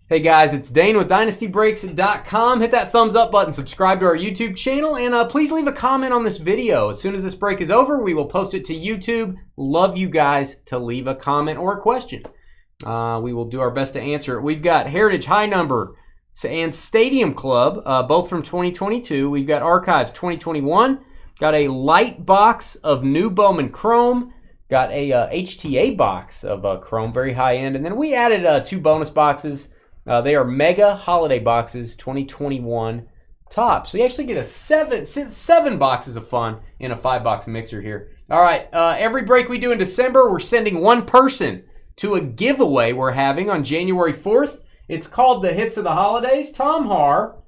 Hey guys, it's Dane with DynastyBreaks.com. Hit that thumbs up button, subscribe to our YouTube channel, and please leave a comment on this video. As soon as this break is over, we will post it to YouTube. Love you guys to leave a comment or a question. We will do our best to answer it. We've got Heritage High Number and Stadium Club, both from 2022. We've got Archives 2021. Got a light box of new Bowman Chrome. Got a HTA box of Chrome, very high end. And then we added 2 bonus boxes. They are Mega Holiday Boxes 2021 top. So you actually get 7 boxes of fun in a 5-box mixer here. All right, every break we do in December, we're sending one person to a giveaway we're having on January 4th. It's called the Hits of the Holidays. Tom Har,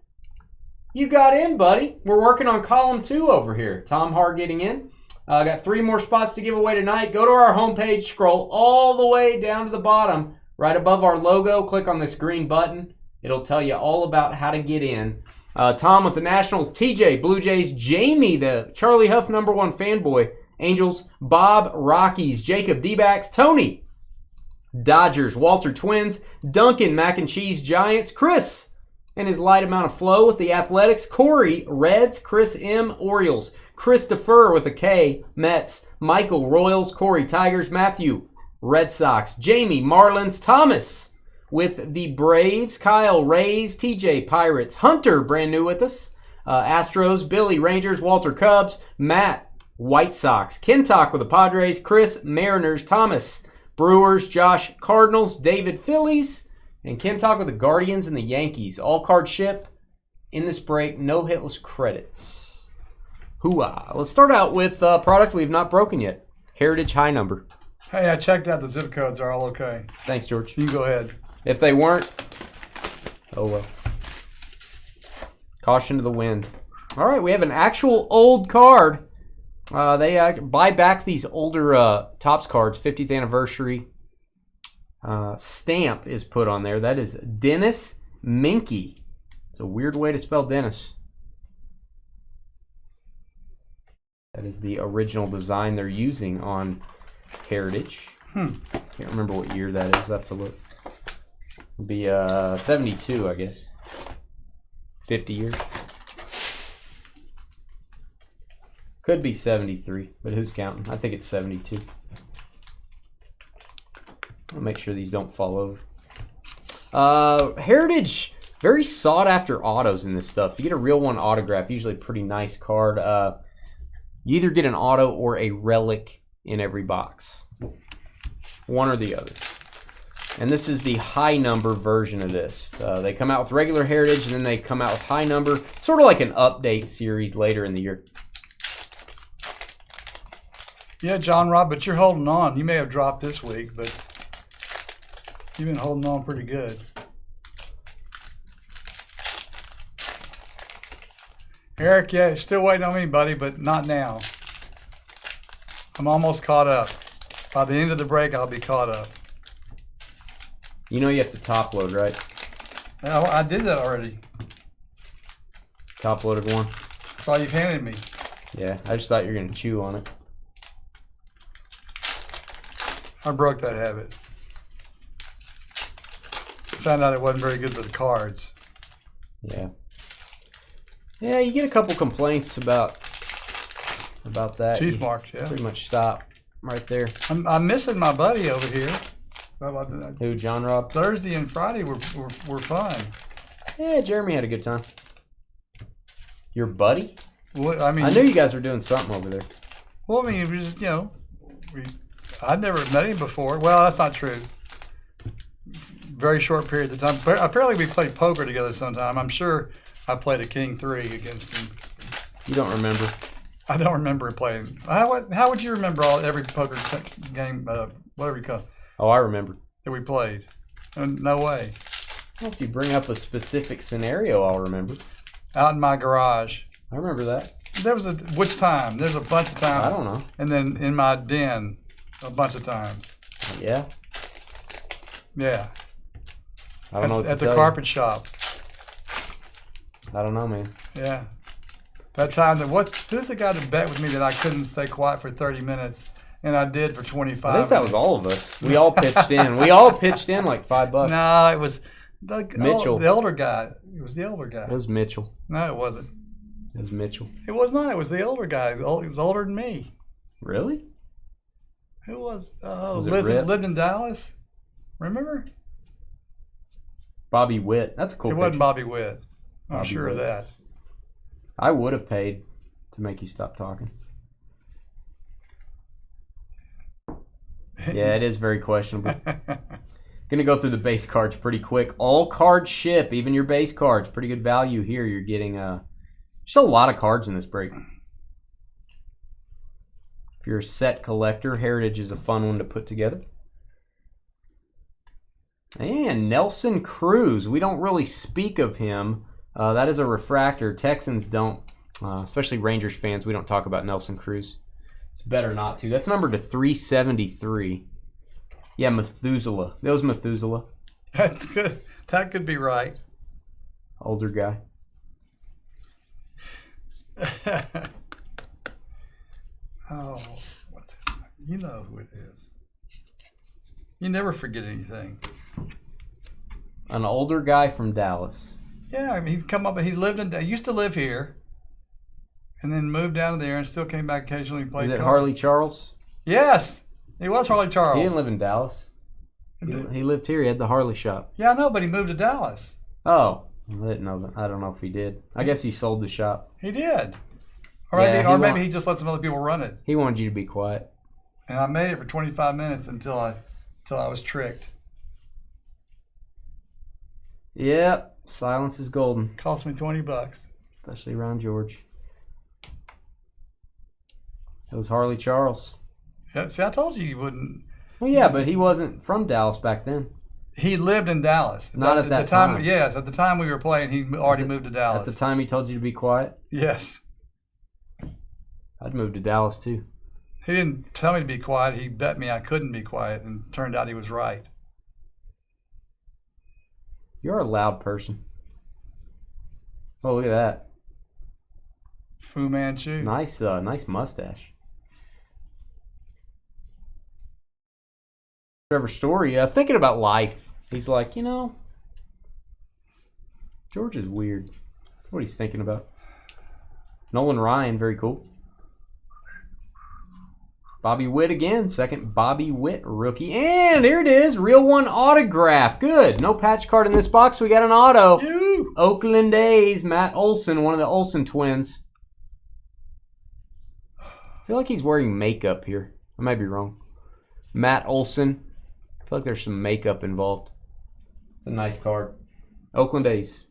you got in, buddy. We're working on column 2 over here. Tom Har getting in. Got 3 more spots to give away tonight. Go to our homepage, scroll all the way down to the bottom. Right above our logo, click on this green button. It'll tell you all about how to get in. Tom with the Nationals, TJ, Blue Jays, Jamie, the Charlie Huff #1 fanboy, Angels, Bob, Rockies, Jacob, D-backs, Tony, Dodgers, Walter, Twins, Duncan, Mac and Cheese, Giants, Chris, and his light amount of flow with the Athletics, Corey, Reds, Chris M, Orioles, Christopher with a K, Mets, Michael, Royals, Corey, Tigers, Matthew, Red Sox, Jamie, Marlins, Thomas with the Braves, Kyle, Rays, TJ, Pirates, Hunter, brand new with us, Astros, Billy, Rangers, Walter, Cubs, Matt, White Sox, Kentuck with the Padres, Chris, Mariners, Thomas, Brewers, Josh, Cardinals, David, Phillies, and Kentuck with the Guardians and the Yankees. All cards ship in this break, no hitless credits. Hooah. Let's start out with a product we've not broken yet, Heritage High Number. Hey, I checked out the zip codes are all okay. Thanks, George. You can go ahead. If they weren't, oh well. Caution to the wind. All right, we have an actual old card. They buy back these older Topps cards, 50th anniversary. Stamp is put on there. That is Dennis Minky. It's a weird way to spell Dennis. That is the original design they're using on Heritage. Can't remember what year that is. I have to look. It'll be 72, I guess. 50 years. Could be 73, but who's counting? I think it's 72. I'll make sure these don't fall over. Heritage, very sought after autos in this stuff. You get a real one autograph, usually a pretty nice card. You either get an auto or a relic in every box. One or the other. And this is the high number version of this. They come out with regular Heritage and then they come out with high number. Sort of like an update series later in the year. Yeah, John Rob, but you're holding on. You may have dropped this week, but you've been holding on pretty good. Eric, yeah, still waiting on me, buddy, but not now. I'm almost caught up. By the end of the break, I'll be caught up. You know you have to top load, right? I did that already. Top loaded one. That's all you've handed me. Yeah, I just thought you were going to chew on it. I broke that habit. Found out it wasn't very good for the cards. Yeah. Yeah, you get a couple complaints about that. Teeth marks, yeah. Pretty much stop right there. I'm missing my buddy over here. Who, John Rob? Thursday and Friday were fun. Yeah, Jeremy had a good time. Your buddy? Well, I mean, I knew you guys were doing something over there. Well, I mean, we just, I'd never met him before. Well, that's not true. Very short period of time. But apparently we played poker together sometime. I'm sure I played a King 3 against him. You don't remember? I don't remember playing. How would you remember every poker game, whatever you call it? Oh, I remember. That we played? No way. Well, if you bring up a specific scenario, I'll remember. Out in my garage. I remember that. There was which time? There's a bunch of times. I don't know. And then in my den, a bunch of times. Yeah? Yeah. I don't know what to at the tell carpet you. shop. I don't know, man. Yeah. That time who's the guy that bet with me that I couldn't stay quiet for 30 minutes? And I did for 25 I think that was all of us. We all pitched in. We all pitched in like $5. No, it was Mitchell. The older guy. It was the older guy. It was Mitchell. No, it wasn't. It was Mitchell. It was not. It was the older guy. He was older than me. Really? Who was? Oh, Was it Rip? lived in Dallas. Remember? Bobby Witt. That's a cool It picture. wasn't Bobby Witt. I'm Bobby sure Witt. of that. I would have paid to make you stop talking. Yeah, it is very questionable. Gonna go through the base cards pretty quick. All cards ship, even your base cards. Pretty good value here. You're getting just a lot of cards in this break. If you're a set collector, Heritage is a fun one to put together. And Nelson Cruz. We don't really speak of him. That is a refractor. Texans don't, especially Rangers fans, we don't talk about Nelson Cruz. It's better not to. That's numbered to 373. Yeah, Methuselah. That was Methuselah. That's good. That could be right. Older guy. Oh, you know who it is. You never forget anything. An older guy from Dallas. Yeah, I mean, he'd come up. He used to live here, and then moved down to there, and still came back occasionally and played. Is it cards. Harley Charles? Yes, he was Harley Charles. He didn't live in Dallas. He lived here. He had the Harley shop. Yeah, I know, but he moved to Dallas. Oh, I didn't know that. I don't know if he did. I guess he sold the shop. He did. Or Yeah, maybe he just let some other people run it. He wanted you to be quiet. And I made it for 25 minutes until I was tricked. Yeah, silence is golden. Cost me $20. Especially around George. It was Harley Charles. Yeah, see, I told you wouldn't. Well, yeah, but he wasn't from Dallas back then. He lived in Dallas. Not at that time. Yes, at the time we were playing, he already moved to Dallas. At the time he told you to be quiet? Yes. I'd move to Dallas too. He didn't tell me to be quiet. He bet me I couldn't be quiet, and turned out he was right. You're a loud person. Oh, look at that. Fu Manchu. Nice mustache. Trevor Story, thinking about life. He's like, George is weird. That's what he's thinking about. Nolan Ryan, very cool. Bobby Witt again, second Bobby Witt rookie. And here it is, real one autograph. Good. No patch card in this box. We got an auto. Ew. Oakland A's, Matt Olson, one of the Olson twins. I feel like he's wearing makeup here. I might be wrong. Matt Olson. I feel like there's some makeup involved. It's a nice card. Oakland A's.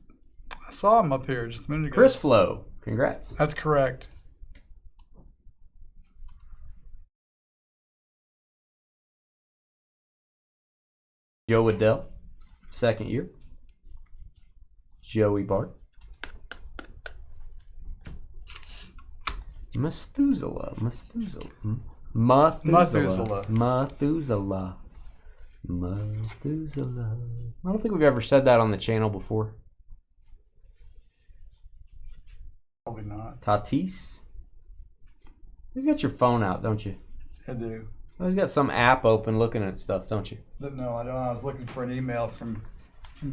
I saw him up here just a minute ago. Chris Flo. Congrats. That's correct. Joe Adell, second year. Joey Bart. Methuselah. I don't think we've ever said that on the channel before. Probably not. Tatis. You got your phone out, don't you? I do. Oh, you got some app open looking at stuff, don't you? No, I don't. I was looking for an email from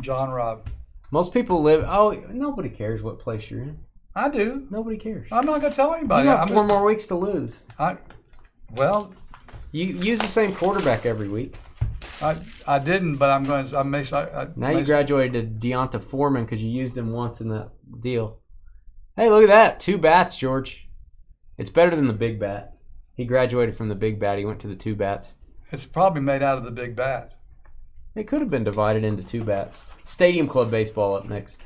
John Robb. Most people live. Oh, nobody cares what place you're in. I do. Nobody cares. I'm not going to tell anybody. You got 4 more weeks to lose. Well, You use the same quarterback every week. I didn't, but I'm going to. Now you graduated to Deonta Foreman because you used him once in that deal. Hey, look at that. 2 bats, George. It's better than the big bat. He graduated from the big bat. He went to the 2 bats. It's probably made out of the big bat. It could have been divided into 2 bats. Stadium Club Baseball up next.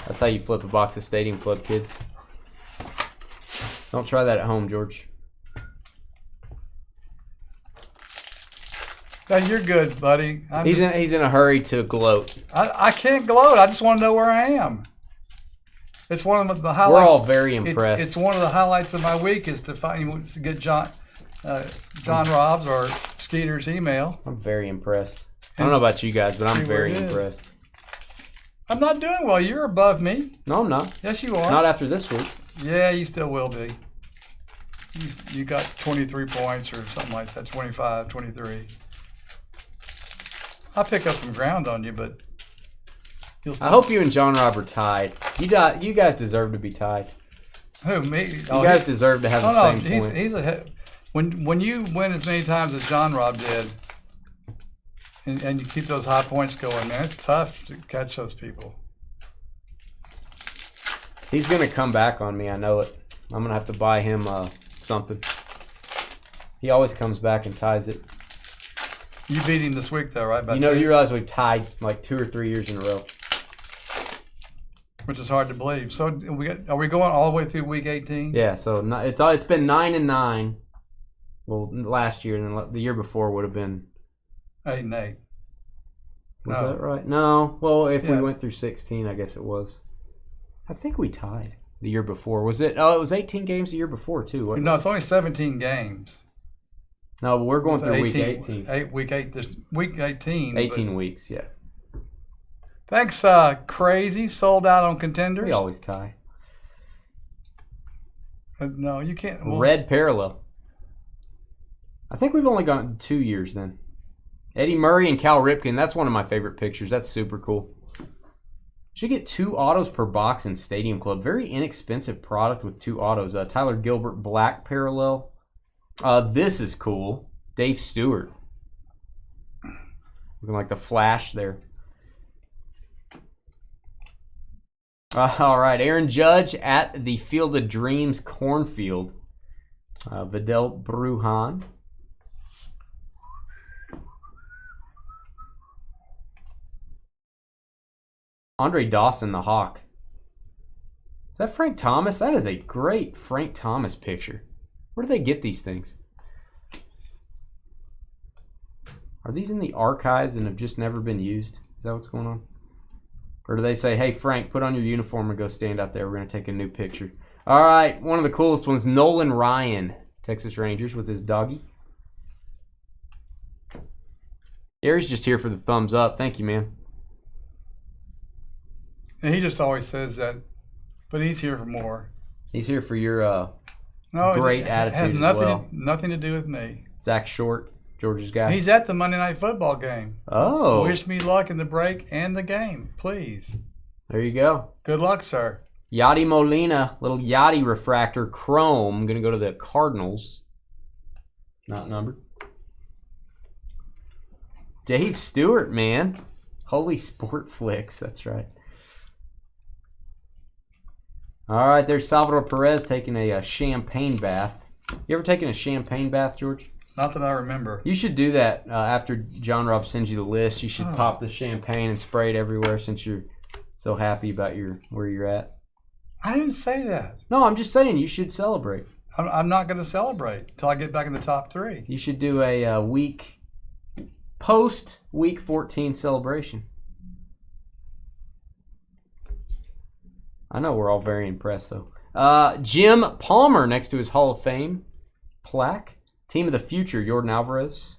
That's how you flip a box of Stadium Club, kids. Don't try that at home, George. You're good, buddy. He's in a hurry to gloat. I can't gloat. I just want to know where I am. It's one of the highlights. We're all very impressed. It's one of the highlights of my week is to get John Robb's or Skeeter's email. I'm very impressed. I don't know about you guys, but I'm very impressed. I'm not doing well. You're above me. No, I'm not. Yes, you are. Not after this week. Yeah, you still will be. You got 23 points or something like that, 25, 23. I'll pick up some ground on you, but you'll still... I hope you and John Rob are tied. You guys deserve to be tied. Who, me? You guys deserve to have the same points. He's ahead. When you win as many times as John Rob did, and you keep those high points going, man, it's tough to catch those people. He's going to come back on me. I know it. I'm going to have to buy him something. He always comes back and ties it. You beat him this week, though, right? You realize we tied like 2 or 3 years in a row. Which is hard to believe. So are we going all the way through week 18? Yeah, so it's been 9-9. Well, last year, and then the year before would have been 8-8. Was that right? No. Well, if we went through 16, I guess it was. I think we tied the year before. Was it? Oh, it was 18 games the year before too. Wasn't No, it? it's only 17 games. No, but we're going through week 18. Week 18. 18 weeks, yeah. Thanks, Crazy. Sold out on Contenders. We always tie. No, you can't. Well, Red parallel. I think we've only gone 2 years then. Eddie Murray and Cal Ripken. That's one of my favorite pictures. That's super cool. Should get 2 autos per box in Stadium Club. Very inexpensive product with 2 autos. Tyler Gilbert black parallel. This is cool. Dave Stewart. Looking like the Flash there. All right, Aaron Judge at the Field of Dreams cornfield. Vidal Brujan. Andre Dawson, the Hawk. Is that Frank Thomas? That is a great Frank Thomas picture. Where do they get these things? Are these in the archives and have just never been used? Is that what's going on? Or do they say, hey, Frank, put on your uniform and go stand out there. We're going to take a new picture. All right, one of the coolest ones, Nolan Ryan, Texas Rangers with his doggy. Gary's just here for the thumbs up. Thank you, man. And he just always says that, but he's here for more. He's here for your great attitude as well. Nothing to do with me. Zach Short, Georgia's guy. He's at the Monday Night Football game. Oh. Wish me luck in the break and the game, please. There you go. Good luck, sir. Yachty Molina, little Yachty refractor, chrome. Going to go to the Cardinals. Not numbered. Dave Stewart, man. Holy Sport Flicks. That's right. All right, there's Salvador Perez taking a champagne bath. You ever taken a champagne bath, George? Not that I remember. You should do that after John Rob sends you the list. You should pop the champagne and spray it everywhere since you're so happy about where you're at. I didn't say that. No, I'm just saying you should celebrate. I'm not going to celebrate until I get back in the top 3. You should do a post-week 14 celebration. I know we're all very impressed, though. Jim Palmer next to his Hall of Fame plaque. Team of the Future, Jordan Alvarez.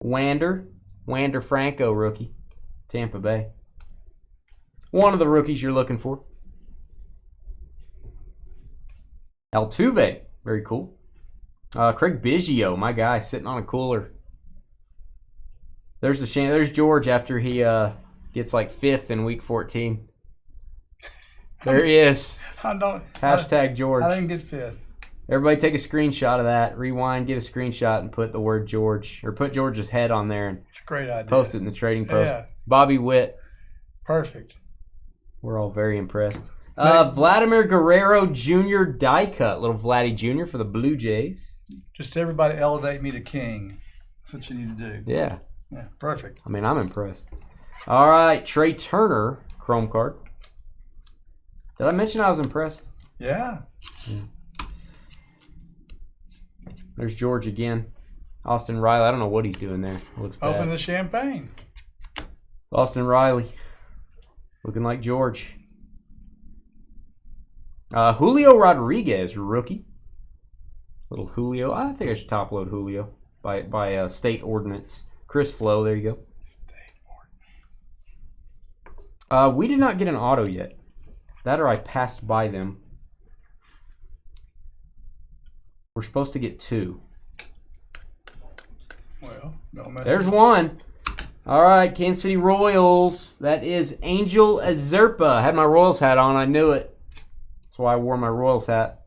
Wander Franco, rookie. Tampa Bay. One of the rookies you're looking for. Altuve, very cool. Craig Biggio, my guy, sitting on a cooler. There's George after he gets like 5th in week 14. There he is. Hashtag George. I didn't get 5th. Everybody take a screenshot of that. Rewind, get a screenshot, and put the word George. Or put George's head on there and it's a great idea. Post it in the trading post. Yeah. Bobby Witt. Perfect. We're all very impressed. Vladimir Guerrero Jr. die cut. Little Vladdy Jr. for the Blue Jays. Just everybody elevate me to king. That's what you need to do. Yeah. Yeah, perfect. I mean, I'm impressed. All right, Trey Turner, Chrome card. Did I mention I was impressed? Yeah. There's George again. Austin Riley. I don't know what he's doing there. Looks bad. Open the champagne. Austin Riley. Looking like George. Julio Rodriguez, rookie. Little Julio. I think I should top load Julio by state ordinance. Chris Flo, there you go. State ordinance. We did not get an auto yet. That or I passed by them. We're supposed to get 2. Don't mess There's it. one. All right, Kansas City Royals. That is Angel Azerpa. I had my Royals hat on. I knew it. That's why I wore my Royals hat.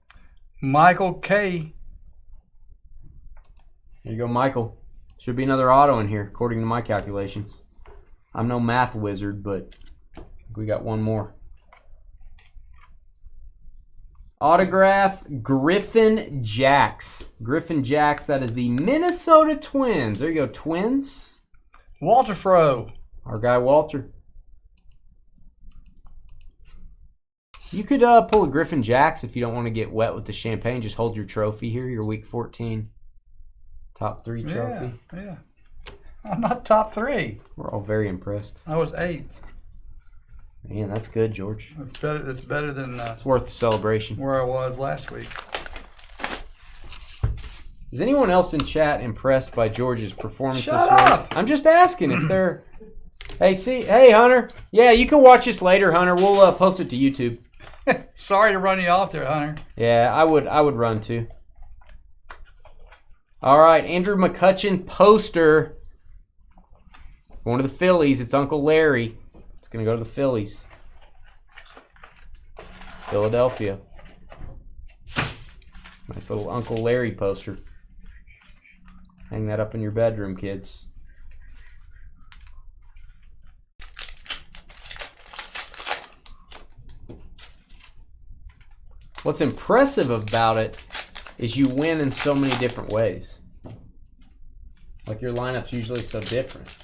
Michael K. There you go, Michael. Should be another auto in here, according to my calculations. I'm no math wizard, but we got one more. Autograph, Griffin Jacks. Griffin Jacks, that is the Minnesota Twins. There you go, Twins. Walter Fro. Our guy, Walter. You could pull a Griffin Jacks if you don't want to get wet with the champagne. Just hold your trophy here, your Week 14 top 3 trophy. Yeah. I'm not top 3. We're all very impressed. I was 8th. Man, that's good, George. It's better than It's worth the celebration. where I was last week. Is anyone else in chat impressed by George's performance Shut this week? up! I'm just asking if they're... Hey, Hunter. Yeah, you can watch this later, Hunter. We'll post it to YouTube. Sorry to run you off there, Hunter. Yeah, I would run too. All right, Andrew McCutchen poster. Going to the Phillies. It's Uncle Larry. It's going to go to the Phillies. Philadelphia. Nice little Uncle Larry poster. Hang that up in your bedroom, kids. What's impressive about it is you win in so many different ways. Like your lineup's usually so different.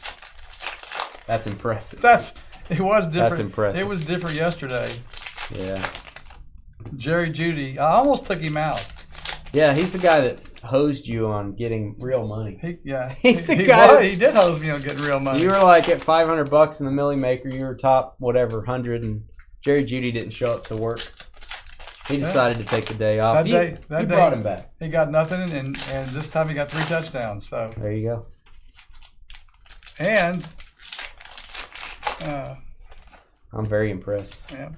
That's impressive. It was different. That's impressive. It was different yesterday. Yeah. Jerry Judy. I almost took him out. Yeah, he's the guy that hosed you on getting real money. He's the he guy he did hose me on getting real money. You were like at $500 in the Millie Maker. You were top whatever 100, and Jerry Judy didn't show up to work. He decided to take the day off. You brought him back. He got nothing, and this time he got 3 touchdowns. So there you go. And I'm very impressed. yeah.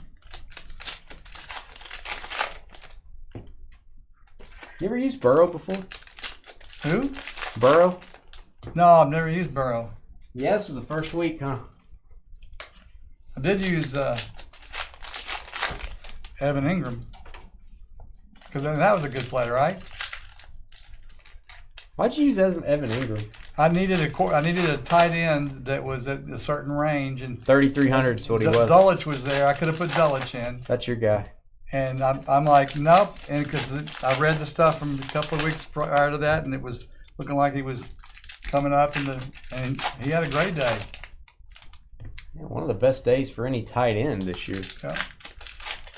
You ever used Burrow before? Who? Burrow? No, I've never used Burrow. Yeah, this was the first week, huh? I did use Evan Ingram. Because that was a good play, right? Why'd you use Evan Ingram? I needed a tight end that was at a certain range, and 3,300 is what he was. Dulwich was there. I could have put Dulwich in. That's your guy. And I'm like, nope. And because I read the stuff from a couple of weeks prior to that, and it was looking like he was coming up, and he had a great day. Yeah, one of the best days for any tight end this year. Yeah.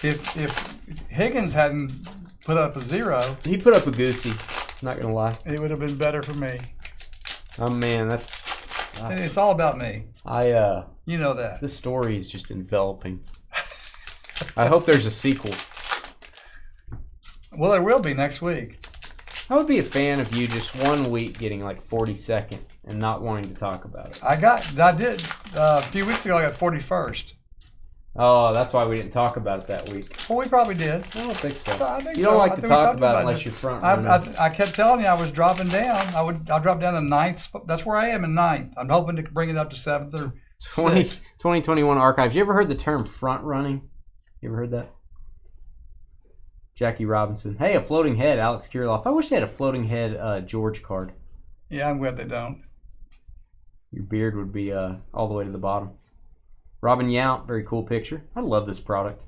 If Higgins hadn't put up a 0, He put up a goosey. Not gonna lie. it would have been better for me. Oh man, that's. And it's all about me. You know that. This story is just enveloping. I hope there's a sequel. Well, there will be next week. I would be a fan of you just 1 week getting like 42nd and not wanting to talk about it. I did a few weeks ago. I got 41st. Oh, that's why we didn't talk about it that week. Well, we probably did. I don't think so. I think You don't so. like I to think we talk talked about it about unless it. you're front runner. I kept telling you I was dropping down. I'll drop down to 9th. That's where I am in 9th. I'm hoping to bring it up to 7th or 6th. 2021 archives. You ever heard the term front running? You ever heard that? Jackie Robinson. Hey, a floating head, Alex Kirilloff. I wish they had a floating head George card. Yeah, I'm glad they don't. Your beard would be all the way to the bottom. Robin Yount, very cool picture. I love this product.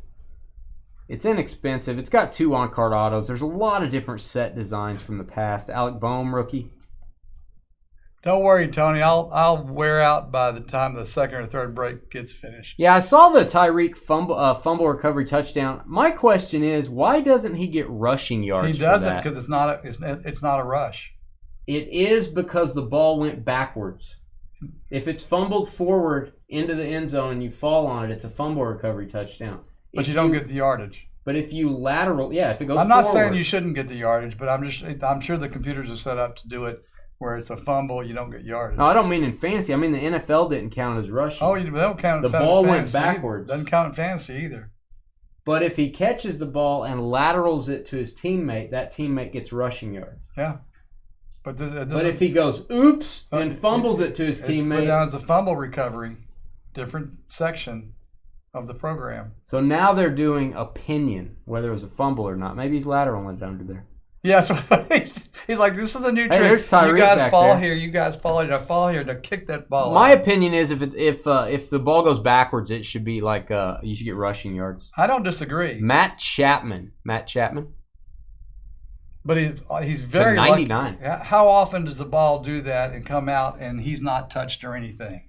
It's inexpensive. It's got 2 on-card autos. There's a lot of different set designs from the past. Alec Boehm, rookie. Don't worry, Tony. I'll wear out by the time the second or third break gets finished. Yeah, I saw the Tyreek fumble recovery touchdown. My question is, why doesn't he get rushing yards? He doesn't because it's not a rush. It is because the ball went backwards. If it's fumbled forward into the end zone and you fall on it, it's a fumble recovery touchdown. But you don't get the yardage. But if you lateral, if it goes I'm not forward, saying you shouldn't get the yardage, but I'm sure the computers are set up to do it where it's a fumble, you don't get yardage. No, I don't mean in fantasy. I mean the NFL didn't count as rushing. Oh, they don't count the in ball fantasy went backwards. Either. Doesn't count in fantasy either. But if he catches the ball and laterals it to his teammate, that teammate gets rushing yards. Yeah. But this But if he goes, oops, and fumbles it to his it's put teammate. down as a fumble recovery, different section of the program. So now they're doing opinion, whether it was a fumble or not. Maybe he's lateral and under there. Yeah, that's what he's like, this is the new Hey, trick. there's Tyreek You guys back fall there. here. You guys fall here. Now fall here. Now kick that ball My out. opinion is if the ball goes backwards, it should be like you should get rushing yards. I don't disagree. Matt Chapman. But he's very To 99. lucky. How often does the ball do that and come out and he's not touched or anything?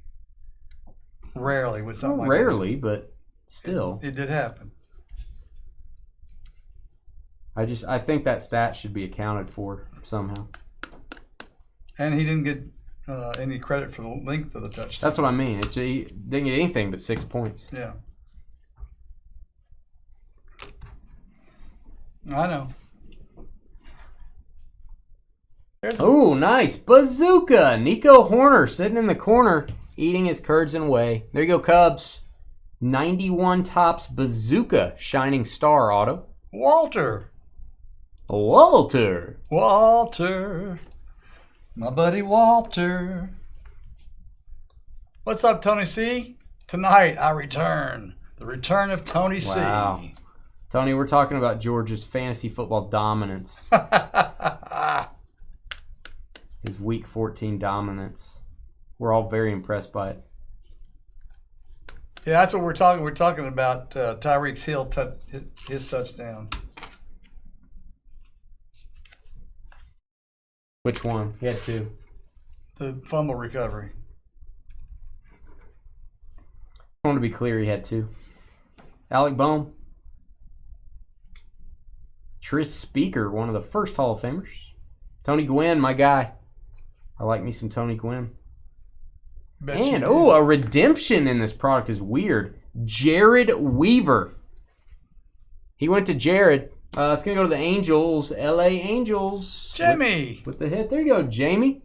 Rarely with something like that. Rarely, but still. It did happen. I think that stat should be accounted for somehow. And he didn't get any credit for the length of the touchdown. That's what I mean. He didn't get anything but 6 points. Yeah. I know. Oh, nice. Bazooka. Nico Horner sitting in the corner, eating his curds and whey. There you go, Cubs. 91 Topps Bazooka Shining Star auto. Walter. My buddy Walter. What's up, Tony C? Tonight I return. The return of Tony Wow. C. Tony, we're talking about Georgia's fantasy football dominance. His Week 14 dominance. We're all very impressed by it. Yeah, that's what we're talking. We're talking about Tyreek Hill his touchdown. Which one? He had 2. The fumble recovery. I want to be clear, he had 2. Alec Bohm. Tris Speaker, one of the first Hall of Famers. Tony Gwynn, my guy. I like me some Tony Gwynn. And, a redemption in this product is weird. Jared Weaver. He went to Jared. It's going to go to the Angels. LA Angels. Jamie. With the hit. There you go, Jamie.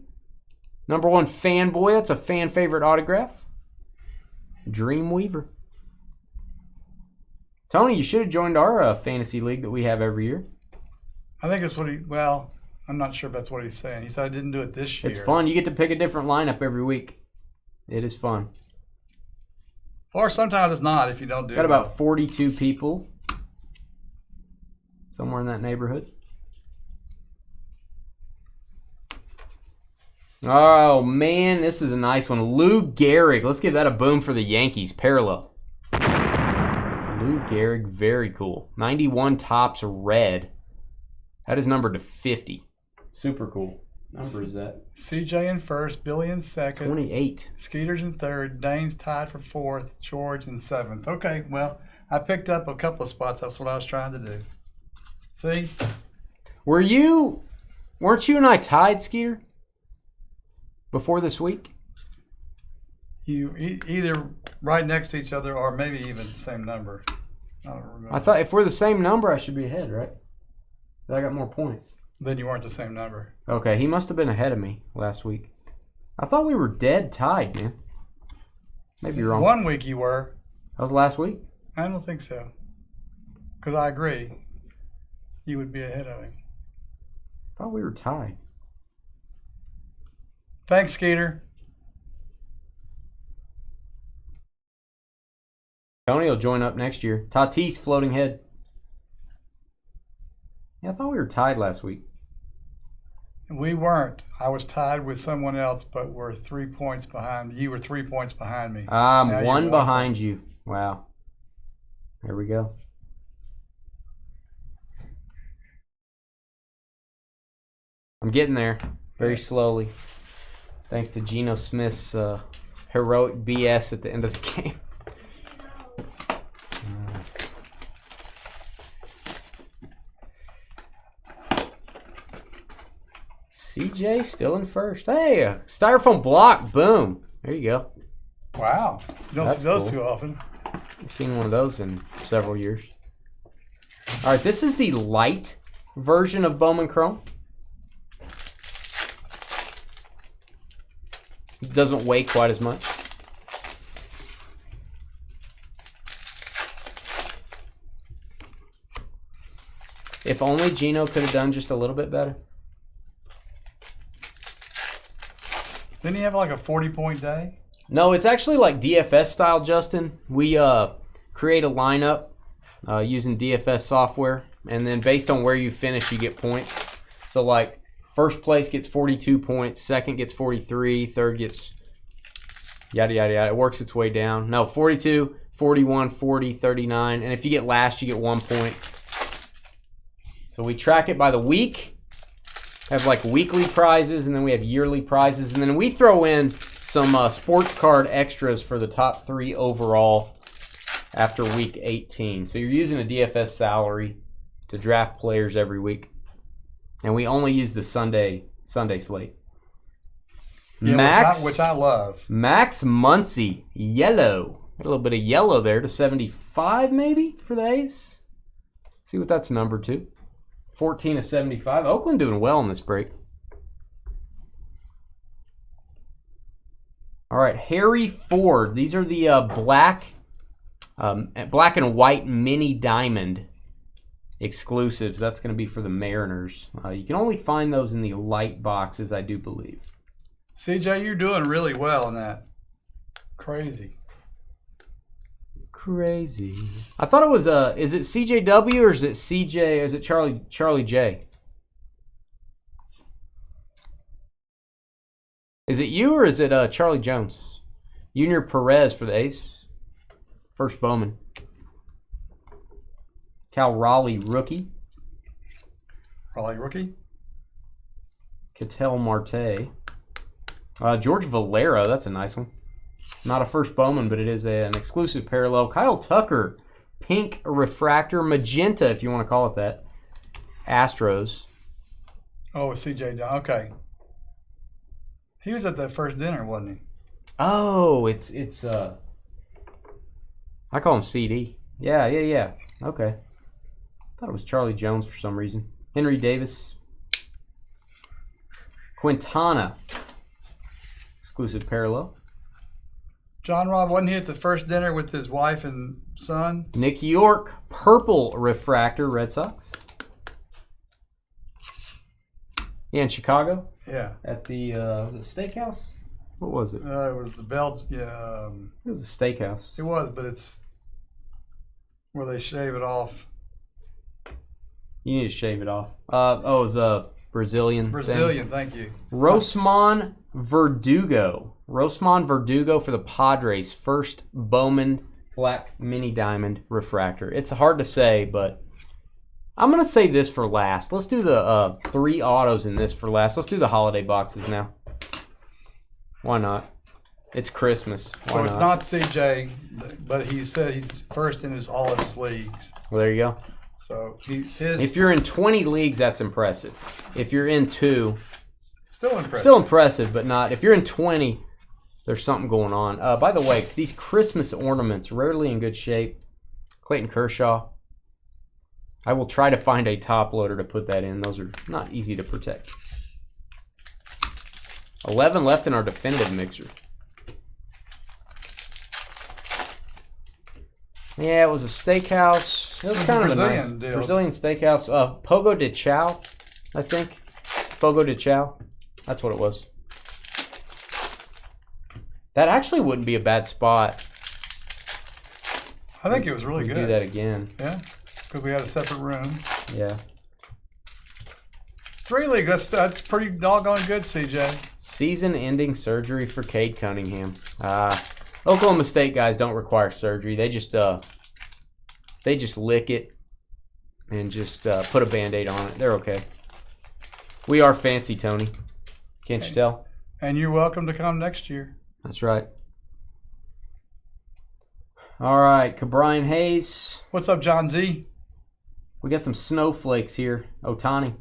Number 1 fanboy. That's a fan favorite autograph. Dream Weaver. Tony, you should have joined our fantasy league that we have every year. I think that's what I'm not sure if that's what he's saying. He said I didn't do it this year. It's fun. You get to pick a different lineup every week. It is fun. Or sometimes it's not if you don't do it. Got about 42 people. Somewhere in that neighborhood. Oh, man. This is a nice one. Lou Gehrig. Let's give that a boom for the Yankees. Parallel. Lou Gehrig. Very cool. 91 Topps red. That is numbered to 50. Super cool. Number is that? CJ in first, Billy in second. 28. Skeeter's in third. Dane's tied for fourth. George in seventh. Okay, well, I picked up a couple of spots. That's what I was trying to do. See? Weren't you and I tied, Skeeter? Before this week? You either right next to each other or maybe even the same number. I don't remember. I thought if we're the same number, I should be ahead, right? But I got more points. Then you weren't the same number. Okay, he must have been ahead of me last week. I thought we were dead tied, man. Maybe you're wrong. 1 week you were. That was last week? I don't think so. Because I agree. You would be ahead of him. I thought we were tied. Thanks, Skeeter. Tony will join up next year. Tatis floating head. Yeah, I thought we were tied last week. We weren't. I was tied with someone else, but we're 3 points behind. You were 3 points behind me. I'm Now one you're behind you. Wow. There we go. I'm getting there very slowly. Thanks to Geno Smith's heroic BS at the end of the game. CJ still in first. Hey, a styrofoam block. Boom. There you go. Wow. You don't That's see those cool. too often. I've seen one of those in several years. All right, this is the light version of Bowman Chrome. It doesn't weigh quite as much. If only Geno could have done just a little bit better. Didn't he have like a 40-point day? No, it's actually like DFS style, Justin. We create a lineup using DFS software, and then based on where you finish, you get points. So like first place gets 42 points, second gets 43, third gets yada, yada, yada. It works its way down. No, 42, 41, 40, 39, and if you get last, you get 1 point. So we track it by the week, have like weekly prizes, and then we have yearly prizes, and then we throw in some sports card extras for the top 3 overall after week 18. So you're using a DFS salary to draft players every week, and we only use the Sunday slate. Yeah, Max, which I love. Max Muncy, yellow. Got a little bit of yellow there to 75 maybe for the A's. See what that's numbered to. 14 of 75. Oakland doing well in this break. All right, Harry Ford. These are the black and white mini diamond exclusives. That's going to be for the Mariners. You can only find those in the light boxes, I do believe. CJ, you're doing really well in that. Crazy. I thought it was is it CJW or is it CJ? Is it Charlie J? Is it you or is it Charlie Jones? Junior Perez for the Ace. First Bowman. Cal Raleigh rookie. Raleigh rookie. Ketel Marte. George Valera, that's a nice one. Not a first Bowman, but it is an exclusive parallel. Kyle Tucker, pink refractor, magenta, if you want to call it that. Astros. Oh, CJ. Okay. He was at that first dinner, wasn't he? Oh, it's I call him CD. Yeah. Okay. I thought it was Charlie Jones for some reason. Henry Davis. Quintana. Exclusive parallel. John Robb, wasn't he at the first dinner with his wife and son? Nick York, purple refractor, Red Sox. Yeah, in Chicago. Yeah. At the was it steakhouse? What was it? It was the Bell. It was a steakhouse. It was, but it's where they shave it off. You need to shave it off. It was a Brazilian. Brazilian, thank you. Rosman Verdugo. Rosman Verdugo for the Padres. First Bowman black mini diamond refractor. It's hard to say, but I'm going to save this for last. Let's do the 3 autos in this for last. Let's do the holiday boxes now. Why not? It's Christmas. Why so it's not CJ, but he said he's first in all of his leagues. Well, there you go. So if you're in 20 leagues, that's impressive. If you're in 2, still impressive. Still impressive, but not. If you're in 20, there's something going on. By the way, these Christmas ornaments, rarely in good shape. Clayton Kershaw. I will try to find a top loader to put that in. Those are not easy to protect. 11 left in our definitive mixer. Yeah, it was a steakhouse. It was kind of a nice Brazilian steakhouse. Fogo de Chao, I think. Fogo de Chao. That's what it was. That actually wouldn't be a bad spot. I think it was really good. Do that again. Yeah, because we had a separate room. Yeah. 3 league, that's pretty doggone good, CJ. Season-ending surgery for Cade Cunningham. Oklahoma State guys don't require surgery. They just lick it and just put a Band-Aid on it. They're okay. We are fancy, Tony. Can't you tell? And you're welcome to come next year. That's right. All right, Cabrian Hayes. What's up, John Z? We got some snowflakes here. Otani.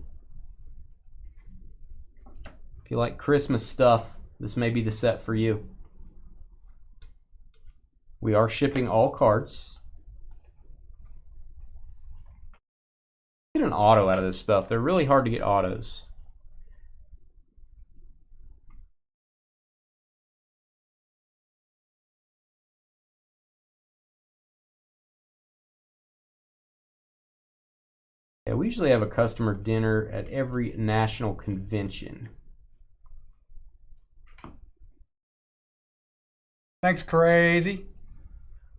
If you like Christmas stuff, this may be the set for you. We are shipping all cards. Get an auto out of this stuff. They're really hard to get autos. Yeah, we usually have a customer dinner at every national convention. Thanks, crazy.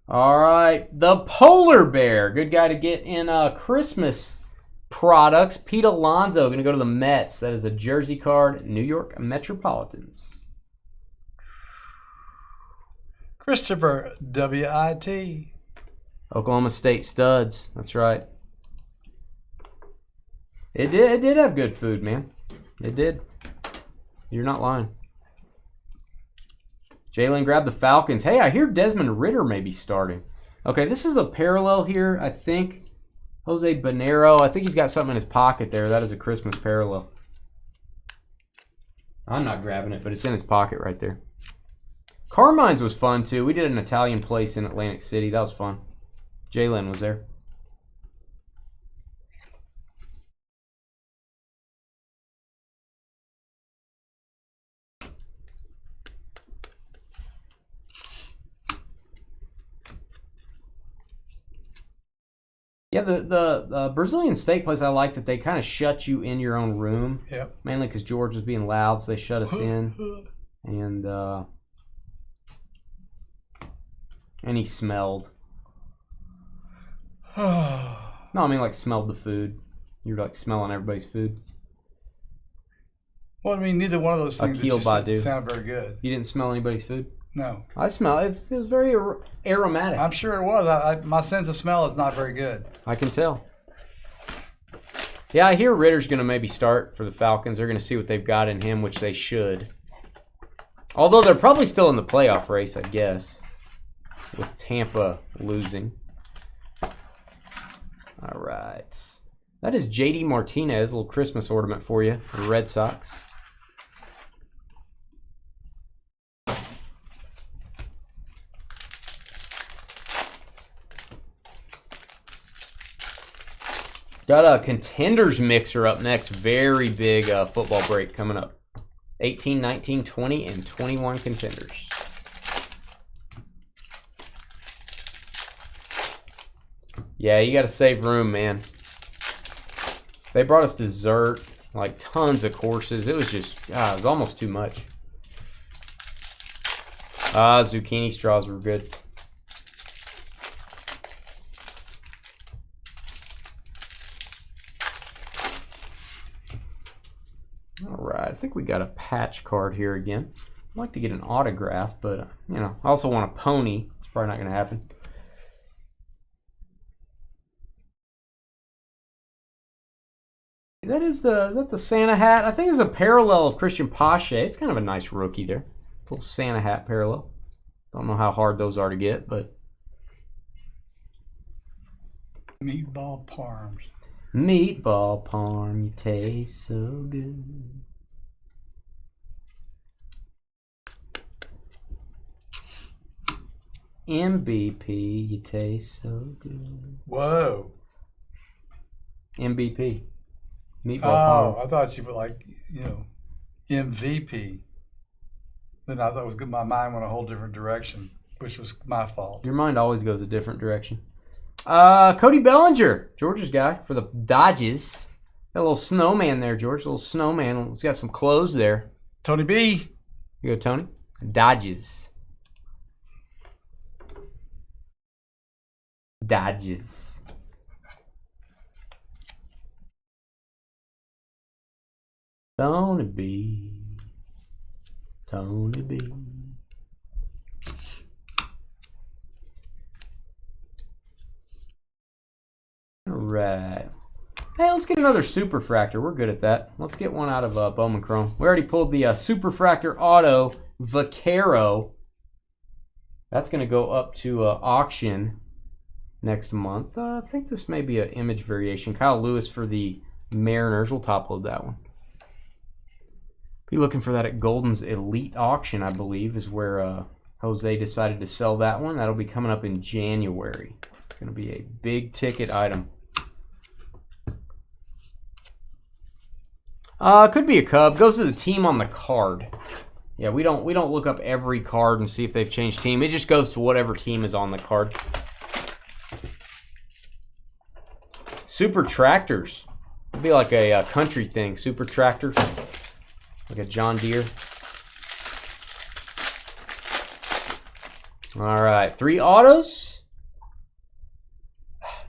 All right, the Polar Bear. Good guy to get in Christmas products. Pete Alonso going to go to the Mets. That is a jersey card, New York Metropolitans. Christopher W.I.T. Oklahoma State Studs. That's right. It did have good food, man. It did. You're not lying. Jalen grabbed the Falcons. Hey, I hear Desmond Ridder may be starting. Okay, this is a parallel here, I think. Jose Bonero. I think he's got something in his pocket there. That is a Christmas parallel. I'm not grabbing it, but it's in his pocket right there. Carmine's was fun, too. We did an Italian place in Atlantic City. That was fun. Jalen was there. Yeah, the Brazilian steak place, I like that they kind of shut you in your own room. Yep. Mainly because George was being loud, so they shut us in. And he smelled. No, I mean like smelled the food. You're like smelling everybody's food. Well, I mean, neither one of those things sound very good. You didn't smell anybody's food? No. I smell it. It was very aromatic. I'm sure it was. My sense of smell is not very good. I can tell. Yeah, I hear Ritter's going to maybe start for the Falcons. They're going to see what they've got in him, which they should. Although they're probably still in the playoff race, I guess, with Tampa losing. All right. That is J.D. Martinez, a little Christmas ornament for you, the Red Sox. Got a contenders mixer up next. Very big football break coming up. 18, 19, 20, and 21 contenders. Yeah, you got to save room, man. They brought us dessert, like tons of courses. It was just, it was almost too much. Zucchini straws were good. All right, I think we got a patch card here again. I'd like to get an autograph, but, you know, I also want a pony. It's probably not going to happen. Is that the Santa hat? I think it's a parallel of Christian Pache. It's kind of a nice rookie there. Little Santa hat parallel. Don't know how hard those are to get, but. Meatball parms. Meatball parm, you taste so good. MVP, you taste so good. Whoa. MVP. Meatball parm. I thought you were like, MVP. Then I thought it was good. My mind went a whole different direction, which was my fault. Your mind always goes a different direction. Cody Bellinger, George's guy for the Dodgers. Got a little snowman there, George. A little snowman. He's got some clothes there. Tony B. You go, Tony. Dodgers. Dodgers. Tony B. Tony B. All right. Hey, let's get another Superfractor. We're good at that. Let's get one out of Bowman Chrome. We already pulled the Superfractor Auto Vaquero. That's going to go up to auction next month. I think this may be an image variation. Kyle Lewis for the Mariners. We'll top load that one. Be looking for that at Golden's Elite Auction, I believe, is where Jose decided to sell that one. That'll be coming up in January. It's going to be a big ticket item. Could be a Cub. Goes to the team on the card. Yeah, we don't look up every card and see if they've changed team. It just goes to whatever team is on the card. Super Tractors. It'd be like a country thing. Super Tractors. Like a John Deere. All right, 3 autos.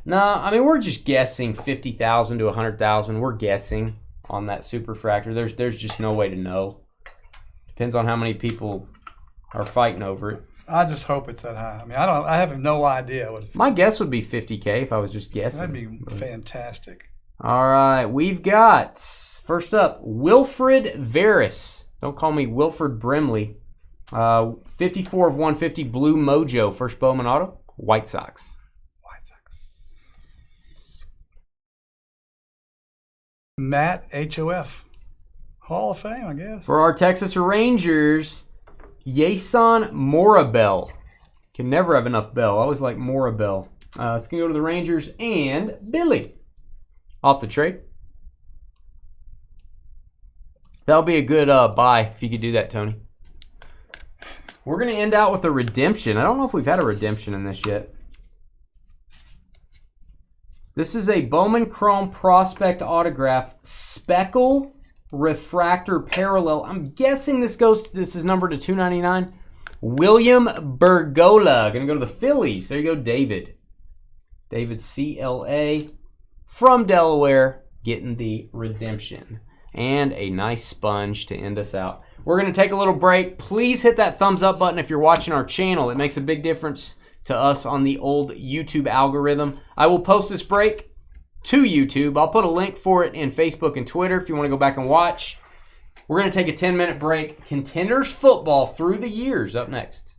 No, I mean, we're just guessing 50,000 to 100,000. We're guessing on that superfractor. There's just no way to know. Depends on how many people are fighting over it. I just hope it's that high. I mean, I have no idea what it's. My guess would be 50K if I was just guessing. That'd be fantastic. All right, we've got, first up, Wilfred Veras. Don't call me Wilfred Brimley. 54 of 150 Blue Mojo, first Bowman auto, White Sox. Matt HOF. Hall of Fame, I guess. For our Texas Rangers, Yason Morabel. Can never have enough Bell. I always like Morabel. It's going to go to the Rangers and Billy. Off the trade. That'll be a good buy if you could do that, Tony. We're going to end out with a redemption. I don't know if we've had a redemption in this yet. This is a Bowman Chrome Prospect Autograph Speckle Refractor Parallel. I'm guessing this is numbered to 299. William Bergola. Going to go to the Phillies. There you go, David. David CLA from Delaware getting the redemption. And a nice sponge to end us out. We're going to take a little break. Please hit that thumbs up button if you're watching our channel. It makes a big difference to us on the old YouTube algorithm. I will post this break to YouTube. I'll put a link for it in Facebook and Twitter if you want to go back and watch. We're going to take a 10-minute break. Contenders football through the years up next.